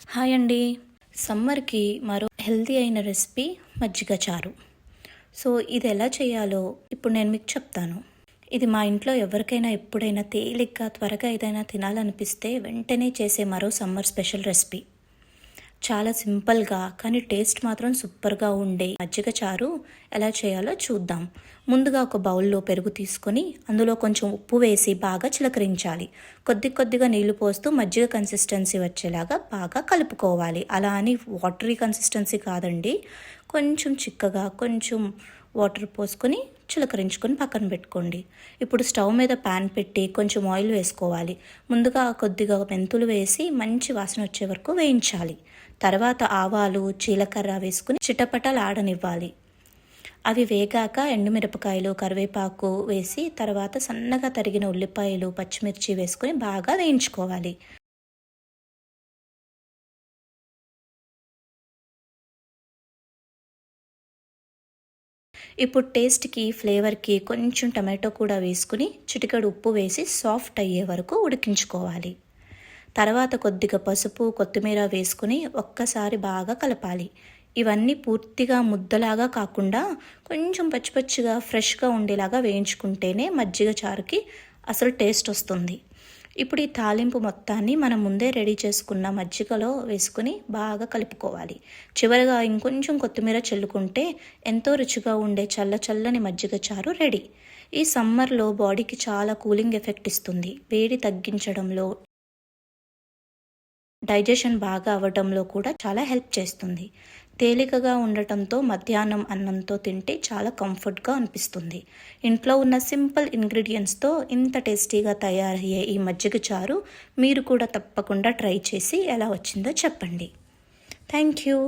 Hi అండి. సమ్మర్‌కి మరో హెల్తీ అయిన రెసిపీ మజ్జిగ చారు. సో ఇది ఎలా చేయాలో ఇప్పుడు నేను మీకు చెప్తాను. ఇది మా ఇంట్లో ఎవరికైనా ఎప్పుడైనా తేలిగ్గా త్వరగా ఏదైనా తినాలనిపిస్తే వెంటనే చేసే మరో సమ్మర్ స్పెషల్ రెసిపీ. చాలా సింపుల్గా కానీ టేస్ట్ మాత్రం సూపర్గా ఉండే మజ్జిగ చారు ఎలా చేయాలో చూద్దాం. ముందుగా ఒక బౌల్లో పెరుగు తీసుకొని అందులో కొంచెం ఉప్పు వేసి బాగా చిలకరించాలి. కొద్దిగా నీళ్లు పోస్తూ మజ్జిగ కన్సిస్టెన్సీ వచ్చేలాగా బాగా కలుపుకోవాలి. అలా అని వాటరీ కన్సిస్టెన్సీ కాదండి, కొంచెం చిక్కగా కొంచెం వాటర్ పోసుకొని చిలకరించుకొని పక్కన పెట్టుకోండి. ఇప్పుడు స్టవ్ మీద ప్యాన్ పెట్టి కొంచెం ఆయిల్ వేసుకోవాలి. ముందుగా కొద్దిగా మెంతులు వేసి మంచి వాసన వచ్చే వరకు వేయించాలి. తర్వాత ఆవాలు, జీలకర్ర వేసుకుని చిటపటలాడనివ్వాలి. అవి వేగాక ఎండుమిరపకాయలు, కరివేపాకు వేసి తర్వాత సన్నగా తరిగిన ఉల్లిపాయలు, పచ్చిమిర్చి వేసుకొని బాగా వేయించుకోవాలి. ఇప్పుడు టేస్ట్కి, ఫ్లేవర్కి కొంచెం టమాటో కూడా వేసుకుని చిటికెడు ఉప్పు వేసి సాఫ్ట్ అయ్యే వరకు ఉడికించుకోవాలి. తర్వాత కొద్దిగా పసుపు, కొత్తిమీర వేసుకుని ఒక్కసారి బాగా కలపాలి. ఇవన్నీ పూర్తిగా ముద్దలాగా కాకుండా కొంచెం పచ్చిగా ఫ్రెష్గా ఉండేలాగా వేయించుకుంటేనే మజ్జిగ చారుకి అసలు టేస్ట్ వస్తుంది. ఇప్పుడు ఈ తాలింపు మొత్తాన్ని మనం ముందే రెడీ చేసుకున్న మజ్జిగలో వేసుకుని బాగా కలుపుకోవాలి. చివరగా ఇంకొంచెం కొత్తిమీర చల్లుకుంటే ఎంతో రుచిగా ఉండే చల్లని మజ్జిగ చారు రెడీ. ఈ సమ్మర్లో బాడీకి చాలా కూలింగ్ ఎఫెక్ట్ ఇస్తుంది. వేడి తగ్గించడంలో, డైజెషన్ బాగా అవ్వడంలో కూడా చాలా హెల్ప్ చేస్తుంది. తేలికగా ఉండటంతో మధ్యాహ్నం అన్నంతో తింటే చాలా కంఫర్ట్గా అనిపిస్తుంది. ఇంట్లో ఉన్న సింపుల్ ఇంగ్రీడియంట్స్తో ఇంత టేస్టీగా తయారయ్యే ఈ మజ్జిగ చారు మీరు కూడా తప్పకుండా ట్రై చేసి ఎలా వచ్చిందో చెప్పండి. Thank you.